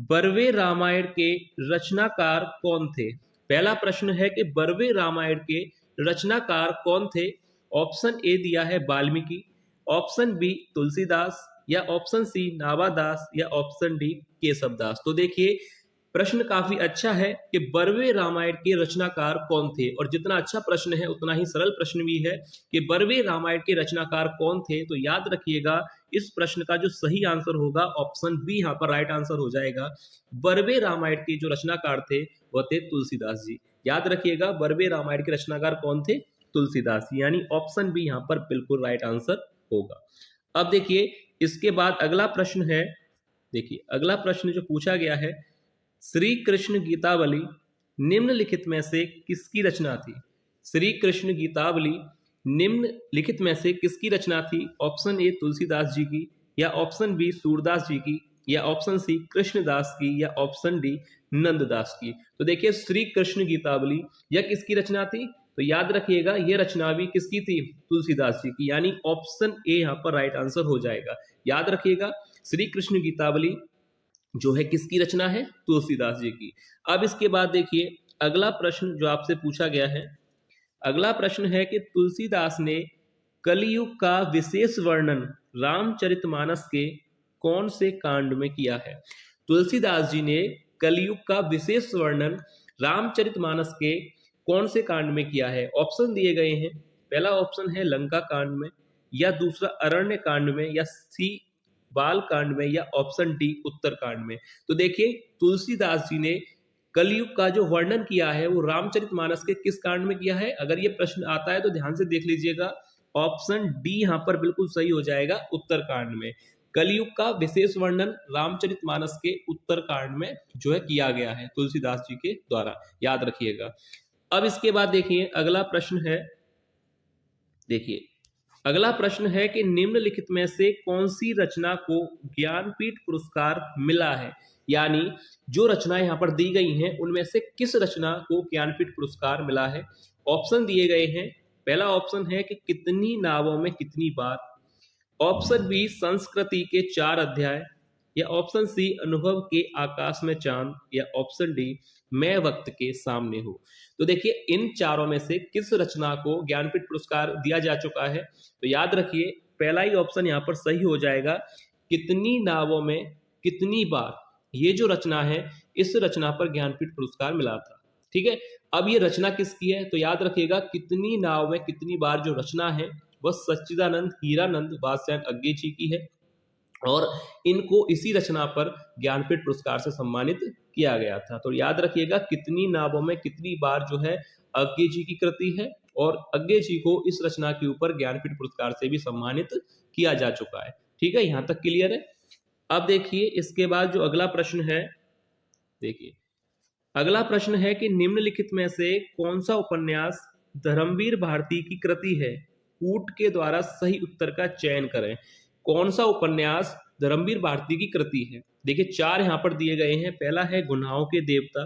बर्वे रामायण के रचनाकार कौन थे? पहला प्रश्न है कि बर्वे रामायण के रचनाकार कौन थे? ऑप्शन ए दिया है वाल्मीकि, ऑप्शन बी तुलसीदास, या ऑप्शन सी नावादास, या ऑप्शन डी केशवदास। तो देखिए प्रश्न काफी अच्छा है कि बर्वे रामायण के रचनाकार कौन थे, और जितना अच्छा प्रश्न है उतना ही सरल प्रश्न भी है कि बर्वे रामायण के रचनाकार कौन थे। तो याद रखिएगा इस प्रश्न का जो सही आंसर होगा ऑप्शन बी यहाँ पर राइट आंसर हो जाएगा। बर्वे रामायण के जो रचनाकार थे वह थे तुलसीदास जी। याद रखिएगा बर्वे रामायण के रचनाकार कौन थे? तुलसीदास, यानी ऑप्शन बी यहाँ पर बिल्कुल राइट आंसर होगा। अब देखिए इसके बाद अगला प्रश्न है, देखिए अगला प्रश्न जो पूछा गया है, श्री कृष्ण गीतावली निम्नलिखित में से किसकी रचना थी? श्री कृष्ण गीतावली निम्नलिखित में से किसकी रचना थी? ऑप्शन ए तुलसीदास जी की, या ऑप्शन बी सूरदास जी की, या ऑप्शन सी कृष्णदास की, या ऑप्शन डी नंददास की। तो देखिए श्री कृष्ण गीतावली यह किसकी रचना थी? तो याद रखिएगा यह रचना भी किसकी थी? तुलसीदास जी की, यानी ऑप्शन ए यहाँ पर राइट आंसर हो जाएगा। याद रखिएगा श्री कृष्ण गीतावली जो है किसकी रचना है? तुलसीदास जी की। अब इसके बाद देखिए अगला प्रश्न जो आपसे पूछा गया है, अगला प्रश्न है कि तुलसीदास ने कलयुग का विशेष वर्णन रामचरितमानस के कौन से कांड में किया है? तुलसीदास जी ने कलयुग का विशेष वर्णन रामचरितमानस के कौन से कांड में किया है? ऑप्शन दिए गए हैं, पहला ऑप्शन है लंका कांड में, या दूसरा अरण्य कांड में, या सी बाल कांड में, या ऑप्शन डी उत्तर कांड में। तो देखिए तुलसीदास जी ने कलयुग का जो वर्णन किया है वो रामचरितमानस के किस कांड में किया है? अगर ये प्रश्न आता है तो ध्यान से देख लीजिएगा, ऑप्शन डी यहाँ पर बिल्कुल सही हो जाएगा, उत्तर कांड में। कलयुग का विशेष वर्णन रामचरितमानस के उत्तर कांड में जो है किया गया है तुलसीदास जी के द्वारा, याद रखिएगा। अब इसके बाद देखिए अगला प्रश्न है, देखिए अगला प्रश्न है कि निम्नलिखित में से कौन सी रचना को ज्ञानपीठ पुरस्कार मिला है? यानी जो रचनाएं यहाँ पर दी गई हैं उनमें से किस रचना को ज्ञानपीठ पुरस्कार मिला है? ऑप्शन दिए गए हैं, पहला ऑप्शन है कि कितनी नावों में कितनी बार, ऑप्शन बी संस्कृति के 4 अध्याय, या ऑप्शन सी अनुभव के आकाश में चांद, या ऑप्शन डी मैं वक्त के सामने हूं। तो देखिए इन चारों में से किस रचना को ज्ञानपीठ पुरस्कार दिया जा चुका है? तो याद रखिए पहला ही ऑप्शन यहाँ पर सही हो जाएगा, कितनी नावों में कितनी बार। ये जो रचना है इस रचना पर ज्ञानपीठ पुरस्कार मिला था। ठीक है, अब ये रचना किसकी है? तो याद रखिएगा कितनी नाव में कितनी बार जो रचना है वह सच्चिदानंद हीरानंद वात्स्यायन अज्ञे जी की है, और इनको इसी रचना पर ज्ञानपीठ पुरस्कार से सम्मानित किया गया था। तो याद रखिएगा कितनी नावों में कितनी बार जो है अज्ञे जी की कृति है, और अज्ञे जी को इस रचना के ऊपर ज्ञानपीठ पुरस्कार से भी सम्मानित किया जा चुका है। ठीक है, यहाँ तक क्लियर है। अब देखिए इसके बाद जो अगला प्रश्न है, देखिए अगला प्रश्न है कि निम्नलिखित में से कौन सा उपन्यास धर्मवीर भारती की कृति है? कूट के द्वारा सही उत्तर का चयन करें। कौन सा उपन्यास धर्मवीर भारती की कृति है? देखिए 4 यहाँ पर दिए गए हैं, पहला है गुनाहों के देवता,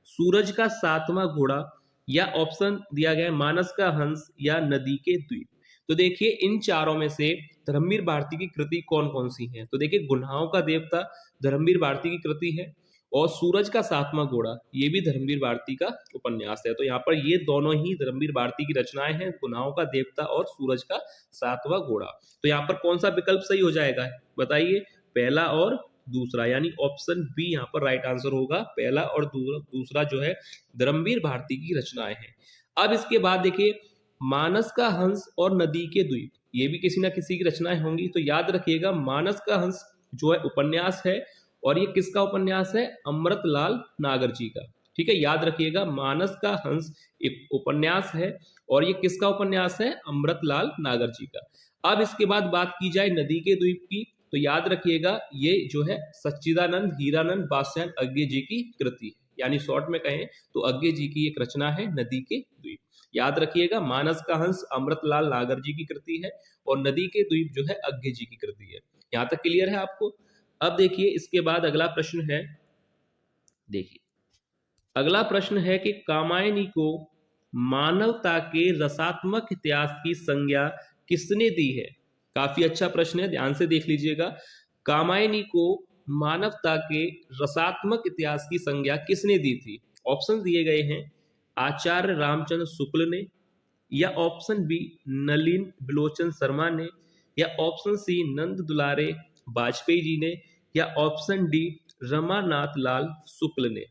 सूरज का 7वां घोड़ा, या ऑप्शन दिया गया है मानस का हंस, या नदी के द्वीप। तो देखिए इन चारों में से धर्मवीर भारती की कृति कौन कौन सी है? तो देखिए गुनाहों का देवता धर्मवीर भारती की कृति है, और सूरज का 7वां घोड़ा ये भी धर्मवीर भारती का उपन्यास है। तो यहाँ पर ये दोनों ही धर्मवीर भारती की रचनाएं हैं, गुनाहों का देवता और सूरज का 7वां घोड़ा। तो यहाँ पर कौन सा विकल्प सही हो जाएगा बताइए? पहला और दूसरा, यानी ऑप्शन बी यहाँ पर राइट आंसर होगा। पहला और दूसरा जो है धर्मवीर भारती की रचनाएं हैं। अब इसके बाद देखिए मानस का हंस और नदी के द्वीप ये भी किसी ना किसी की रचनाएं होंगी। तो याद रखिएगा मानस का हंस जो है उपन्यास है, और ये किसका उपन्यास है? अमृतलाल नागर जी का। ठीक है, याद रखिएगा मानस का हंस एक उपन्यास है, और ये किसका उपन्यास है? अमृतलाल नागर जी का। अब इसके बाद बात की जाए नदी के द्वीप की, तो याद रखिएगा ये जो है सच्चिदानंद हीरानंद वात्स्यायन अज्ञे जी की कृति है, यानी शॉर्ट में कहें तो अज्ञे जी की एक रचना है नदी के द्वीप। याद रखिएगा मानस का हंस अमृतलाल नागर जी की कृति है, और नदी के द्वीप जो है अज्ञे जी की कृति है। यहाँ तक क्लियर है आपको? अब देखिए इसके बाद अगला प्रश्न है, देखिए अगला प्रश्न है कि कामायनी को मानवता के रसात्मक इतिहास की संज्ञा किसने दी है? काफी अच्छा प्रश्न है, ध्यान से देख लीजिएगा। कामायनी को मानवता के रसात्मक इतिहास की संज्ञा किसने दी थी? ऑप्शन दिए गए हैं आचार्य रामचंद्र शुक्ल ने, या ऑप्शन बी नलिन बिलोचन शर्मा ने, या ऑप्शन सी नंद दुलारे वाजपेयी जी ने, या ऑप्शन डी रमानाथ लाल शुक्ल ने।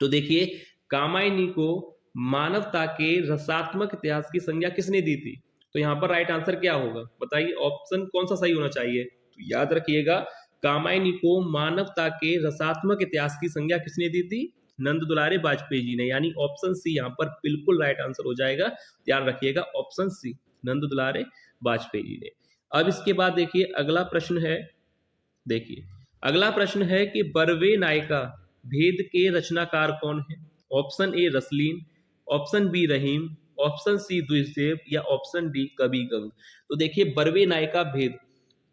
तो देखिए, कामायनी को मानवता के रसात्मक इतिहास की संज्ञा किसने दी थी? तो यहाँ पर राइट आंसर क्या होगा बताइए, ऑप्शन कौन सा सही होना चाहिए? तो याद रखिएगा, कामायनी को मानवता के रसात्मक इतिहास की संज्ञा किसने दी थी? नंद दुलारे वाजपेयी जी ने, यानी ऑप्शन सी यहाँ पर बिल्कुल राइट आंसर हो जाएगा। ध्यान रखिएगा, ऑप्शन सी नंद दुलारे वाजपेयी जी ने। अब इसके बाद देखिए अगला प्रश्न है, देखिए अगला प्रश्न है कि बरवे नायका भेद के रचनाकार कौन है? Option A Raslin, option B Rahim, option C Dwijdev, या ऑप्शन डी कवि गंग। तो देखिए, बरवे नायका भेद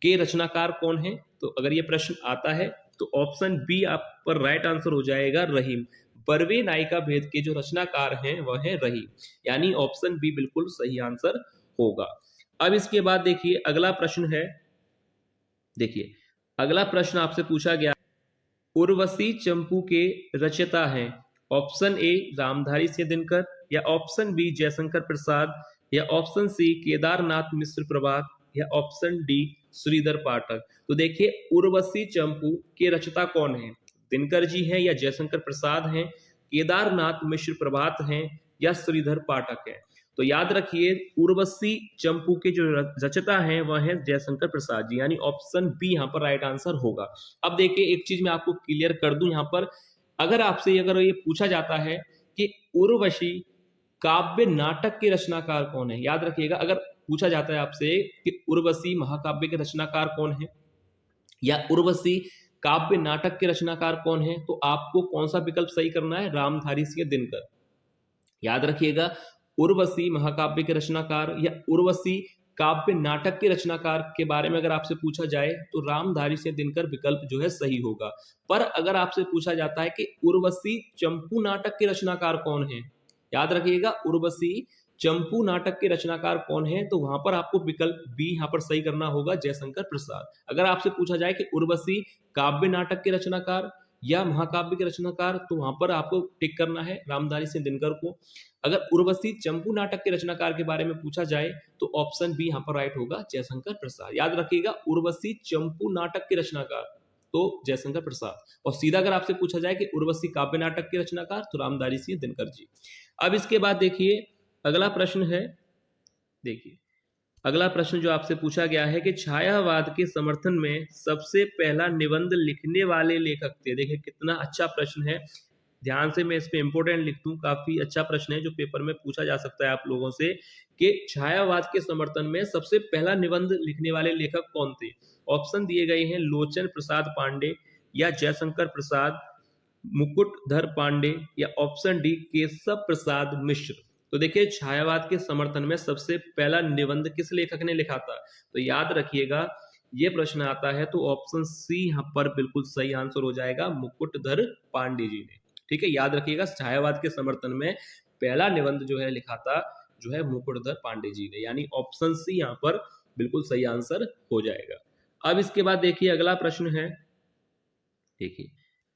के रचनाकार कौन है? तो अगर ये प्रश्न आता है तो ऑप्शन बी आप पर राइट आंसर हो जाएगा, रहीम। बरवे नायिका भेद के जो रचनाकार हैं वह है रहीम, यानी ऑप्शन बी बिल्कुल सही आंसर होगा। अब इसके बाद देखिए अगला प्रश्न है, देखिए अगला प्रश्न आपसे पूछा गया, उर्वशी चंपू के रचयिता हैं? ऑप्शन ए रामधारी सिंह दिनकर, या ऑप्शन बी जयशंकर प्रसाद, या ऑप्शन सी केदारनाथ मिश्र प्रभात, या ऑप्शन डी श्रीधर पाठक। तो देखिए, उर्वशी चंपू के रचयिता कौन है? दिनकर जी हैं, या जयशंकर प्रसाद हैं, केदारनाथ मिश्र प्रभात हैं, या श्रीधर पाठक हैं। तो याद रखिए, उर्वशी चंपू के जो रचयिता हैं वह हैं जयशंकर प्रसाद जी, यानी ऑप्शन बी यहाँ पर राइट आंसर होगा। अब देखिए, एक चीज मैं आपको क्लियर कर दूं यहाँ पर, अगर आपसे अगर ये पूछा जाता है कि उर्वशी काव्य नाटक के रचनाकार कौन है, याद रखिएगा, अगर पूछा जाता है आपसे कि उर्वशी महाकाव्य के रचनाकार कौन है या उर्वशी काव्य नाटक के रचनाकार कौन है, तो आपको कौन सा विकल्प सही करना है? रामधारी सिंह दिनकर। याद रखिएगा, उर्वशी महाकाव्य के रचनाकार या उर्वशी काव्य नाटक के रचनाकार के बारे में अगर आपसे पूछा जाए तो रामधारी सिंह दिनकर विकल्प जो है सही होगा। पर अगर आपसे पूछा जाता है कि उर्वशी चंपू नाटक के रचनाकार कौन है, याद रखिएगा, उर्वशी चंपू नाटक के रचनाकार कौन है, तो वहां पर आपको विकल्प बी यहाँ पर सही करना होगा, जयशंकर प्रसाद। अगर आपसे पूछा जाए कि उर्वशी काव्य नाटक के रचनाकार या महाकाव्य के रचनाकार, तो वहां पर आपको टिक करना है रामधारी सिंह दिनकर को। अगर उर्वशी चंपू नाटक के रचनाकार के बारे में पूछा जाए तो ऑप्शन बी यहाँ पर राइट होगा, जयशंकर प्रसाद। याद रखिएगा, उर्वशी चंपू नाटक के रचनाकार तो जयशंकर प्रसाद, और सीधा अगर आपसे पूछा जाए कि उर्वशी काव्य नाटक के रचनाकार तो रामधारी सिंह दिनकर जी। अब इसके बाद देखिए अगला प्रश्न है, देखिए अगला प्रश्न जो आपसे पूछा गया है कि छायावाद के समर्थन में सबसे पहला निबंध लिखने वाले लेखक थे। देखिए कितना अच्छा प्रश्न है, ध्यान से मैं इस पे इंपोर्टेंट लिख दूं, काफी अच्छा प्रश्न है जो पेपर में पूछा जा सकता है आप लोगों से कि छायावाद के समर्थन में सबसे पहला निबंध लिखने वाले लेखक कौन थे। ऑप्शन दिए गए हैं लोचन प्रसाद पांडे, या जयशंकर प्रसाद, मुकुटधर पांडे, या ऑप्शन डी केशव प्रसाद मिश्र। तो देखिए, छायावाद के समर्थन में सबसे पहला निबंध किस लेखक ने लिखा था? तो याद रखिएगा, ये प्रश्न आता है तो ऑप्शन सी यहाँ पर बिल्कुल सही आंसर हो जाएगा, मुकुटधर पांडे जी ने। ठीक है, याद रखिएगा, छायावाद के समर्थन में पहला निबंध जो है लिखा था जो है मुकुटधर पांडे जी ने, यानी ऑप्शन सी यहाँ पर बिल्कुल सही आंसर हो जाएगा। अब इसके बाद देखिए अगला प्रश्न है, देखिए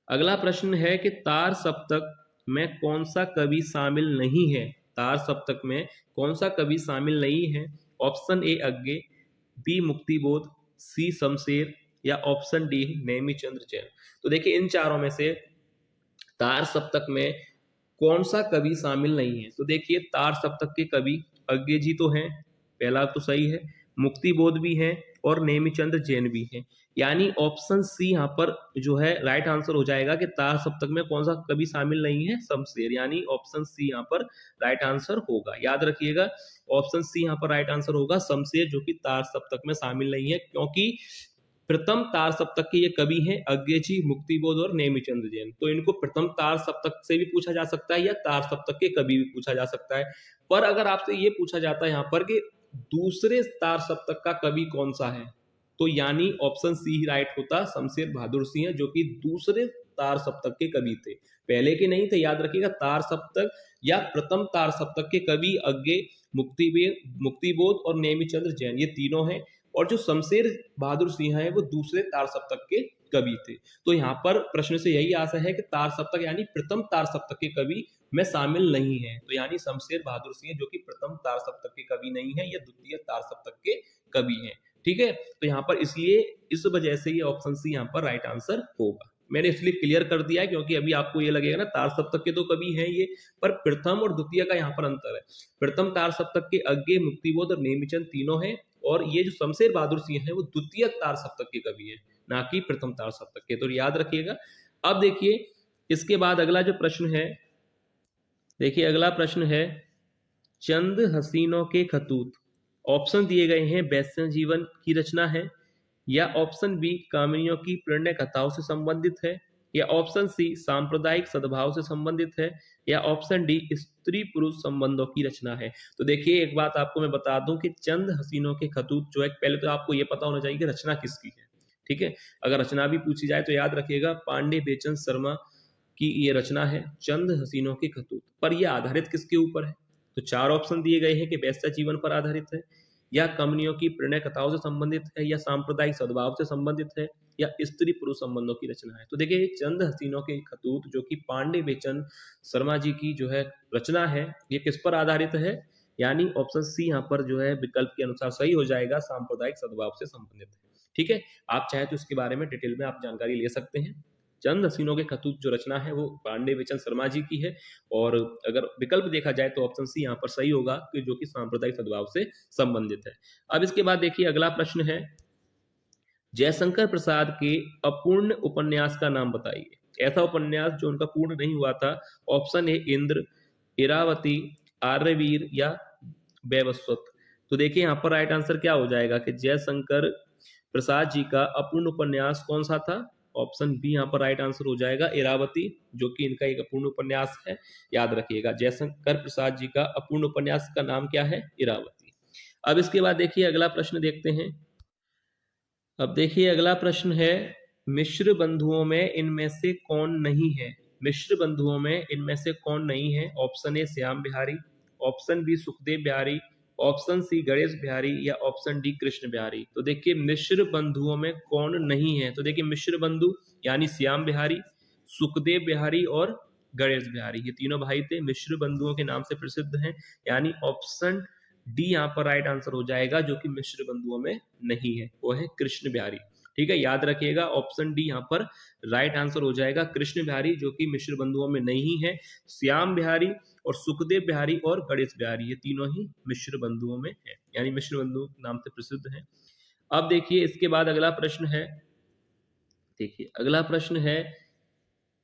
अगला प्रश्न है कि तार सप्तक में कौन सा कवि शामिल नहीं है? तार सप्तक में कौन सा कवि शामिल नहीं है? Option A Agyeya, B Muktibodh, C Shamsher, या ऑप्शन डी नेमिचंद्र जैन। तो देखिए, इन चारों में से तार सप्तक में कौन सा कवि शामिल नहीं है? तो देखिए, तार सप्तक के कवि अज्ञे जी तो हैं, पहला तो सही है, मुक्तिबोध भी हैं और नेमिचंद्र जैन भी हैं, यानी ऑप्शन सी यहाँ पर जो है राइट आंसर हो जाएगा कि तार सप्तक में कौन सा कवि शामिल नहीं है? शमशेर, यानी ऑप्शन सी यहाँ पर राइट आंसर होगा। याद रखिएगा, ऑप्शन सी यहाँ पर राइट आंसर होगा, शमशेर, जो कि तार सप्तक में शामिल नहीं है, क्योंकि प्रथम तार सप्तक के ये कवि हैं अज्ञे जी, मुक्तिबोध और नेमिचंद्र जैन। तो इनको प्रथम तार सप्तक से भी पूछा जा सकता है या तार सप्तक के कवि भी पूछा जा सकता है। पर अगर आपसे ये पूछा जाता है यहाँ पर कि दूसरे तार सप्तक का कवि कौन सा है, तो यानी ऑप्शन सी ही राइट होता, शमशेर बहादुर सिंह, जो कि दूसरे तार सप्तक के कवि थे, पहले के नहीं थे। याद रखिएगा, तार सप्तक या प्रथम तार सप्तक के कवि अज्ञे, मुक्तिबोध और नेमिचंद्र जैन, ये तीनों हैं, और जो शमशेर बहादुर सिंह है वो दूसरे तार सप्तक के कवि थे। तो यहाँ पर प्रश्न से यही आशा है कि तार सप्तक यानी प्रथम तार सप्तक के कवि में शामिल नहीं है। तो यानी शमशेर बहादुर सिंह जो कि प्रथम तार सप्तक के कवि नहीं है, ये द्वितीय तार सप्तक के कवि हैं। ठीक है, तो यहाँ पर इसलिए इस वजह से ये ऑप्शन सी यहाँ पर राइट आंसर होगा। मैंने इसलिए क्लियर कर दिया है क्योंकि अभी आपको ये लगेगा ना तार सप्तक के तो कवि हैं ये, पर प्रथम और द्वितीय का यहाँ पर अंतर है। प्रथम तार सप्तक के अज्ञे, मुक्तिबोध और नेमिचंद तीनों हैं, और ये जो शमशेर बहादुर सिंह है वो द्वितीय तार सप्तक के कवि है, ना कि प्रथम तार सप्तक के। तो याद रखिएगा। अब देखिए इसके बाद अगला जो प्रश्न है, देखिए अगला प्रश्न है चंद हसीनों के खतूत। ऑप्शन दिए गए हैं वैश्य जीवन की रचना है, या ऑप्शन बी कामिनियों की प्रणय कथाओं से संबंधित है, या ऑप्शन सी सांप्रदायिक सद्भाव से संबंधित है, या ऑप्शन डी स्त्री पुरुष संबंधों की रचना है। तो देखिए एक बात आपको मैं बता दूं कि चंद हसीनों के खतूत जो है, पहले तो आपको ये पता होना चाहिए कि रचना किसकी है। ठीक है, अगर रचना भी पूछी जाए तो याद रखिएगा पांडे बेचन शर्मा की ये रचना है चंद हसीनों के खतूत। पर यह आधारित किसके ऊपर है? तो चार ऑप्शन दिए गए हैं कि वैश्य जीवन पर आधारित है, या कमनियों की प्रणय कथाओं से संबंधित है, या सांप्रदायिक सद्भाव से संबंधित है, या स्त्री पुरुष संबंधों की रचना है। तो देखिए चंद हसीनों के खतूत जो कि पांडे बेचन शर्मा जी की जो है रचना है, ये किस पर आधारित है? यानी ऑप्शन सी यहाँ पर जो है विकल्प के अनुसार सही हो जाएगा, सांप्रदायिक सद्भाव से संबंधित है। ठीक है, आप चाहे तो इसके बारे में डिटेल में आप जानकारी ले सकते हैं। चंद हसीनों के खतूत जो रचना है वो पांडे बेचन शर्मा जी की है, और अगर विकल्प देखा जाए तो ऑप्शन सी यहाँ पर सही होगा कि जो कि सांप्रदायिक सद्भाव से संबंधित है। अब इसके बाद देखिए अगला प्रश्न है जयशंकर प्रसाद के अपूर्ण उपन्यास का नाम बताइए। ऐसा उपन्यास जो उनका पूर्ण नहीं हुआ था। ऑप्शन ए इंद्र, इरावती, आर्यवीर या वैवस्वत। तो देखिए यहाँ पर राइट आंसर क्या हो जाएगा कि जयशंकर प्रसाद जी का अपूर्ण उपन्यास कौन सा था? ऑप्शन बी यहाँ पर राइट आंसर हो जाएगा, इरावती, जो कि इनका एक अपूर्ण उपन्यास है। याद रखिएगा जयशंकर प्रसाद जी का अपूर्ण उपन्यास का नाम क्या है? इरावती। अब इसके बाद देखिए अगला प्रश्न देखते हैं। अब देखिए अगला प्रश्न है मिश्र बंधुओं में इनमें से कौन नहीं है? मिश्र बंधुओं में इनमें से कौन नहीं है? Option A Shyam Bihari, option B Sukhdev Bihari, option C Ganesh Bihari, या ऑप्शन डी कृष्ण बिहारी। तो देखिए मिश्र बंधुओं में कौन नहीं है? तो देखिए मिश्र बंधु यानी श्याम बिहारी, सुखदेव बिहारी और गणेश बिहारी, ये तीनों भाई थे, मिश्र बंधुओं के नाम से प्रसिद्ध हैं। यानी ऑप्शन डी यहाँ पर राइट आंसर हो जाएगा, जो कि मिश्र बंधुओं में नहीं है, वो है कृष्ण बिहारी। ठीक है, याद रखिएगा ऑप्शन डी यहाँ पर राइट आंसर हो जाएगा, कृष्ण बिहारी, जो कि मिश्र बंधुओं में नहीं है। श्याम बिहारी और सुखदेव बिहारी और गणेश बिहारी, ये तीनों ही मिश्र बंधुओं में है, यानी मिश्र बंधु नाम से प्रसिद्ध है। अब देखिए इसके बाद अगला प्रश्न है, देखिए अगला प्रश्न है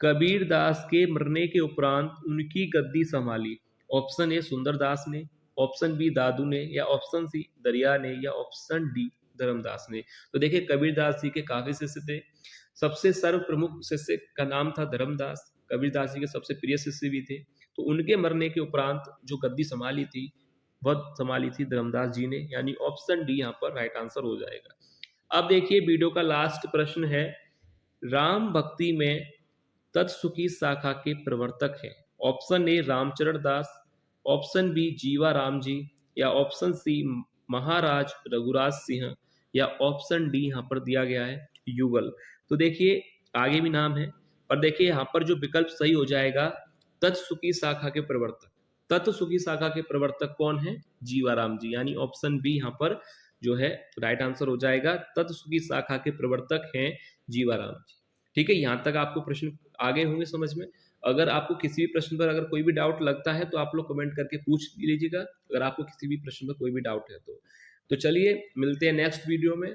कबीर दास के मरने के उपरांत उनकी गद्दी संभाली। ऑप्शन ए सुंदरदास ने, ऑप्शन बी दादू ने, या ऑप्शन सी दरिया ने, या ऑप्शन डी धर्मदास ने। तो देखिए कबीरदास जी के काफी शिष्य थे, सबसे सर्व प्रमुख शिष्य का नाम था धर्मदास, कबीरदास जी के सबसे प्रिय शिष्य भी थे। तो उनके मरने के उपरांत जो गद्दी संभाली थी वह संभाली थी धर्मदास जी ने, यानी ऑप्शन डी यहाँ पर राइट आंसर हो जाएगा। अब देखिए वीडियो का लास्ट प्रश्न है राम भक्ति में तत्सुखी शाखा के प्रवर्तक हैं। Option A Ramcharan Das, option B Jiva Ram ji, या ऑप्शन सी महाराज रघुराज सिंह, या ऑप्शन डी यहाँ पर दिया गया है युगल। तो देखिए आगे भी नाम है, पर देखिए यहाँ पर जो विकल्प सही हो जाएगा तत्सुखी शाखा के प्रवर्तक। तत्सुखी शाखा के प्रवर्तक कौन है? जीवाराम जी, यानी ऑप्शन बी यहाँ पर जो है राइट आंसर हो जाएगा, तत्सुखी शाखा के प्रवर्तक हैं जीवाराम जी। ठीक है, यहाँ तक आपको प्रश्न आगे होंगे समझ में। अगर आपको किसी भी प्रश्न पर अगर कोई भी डाउट लगता है तो आप लोग कमेंट करके पूछ लीजिएगा, अगर आपको किसी भी प्रश्न पर कोई भी डाउट है तो चलिए मिलते हैं नेक्स्ट वीडियो में।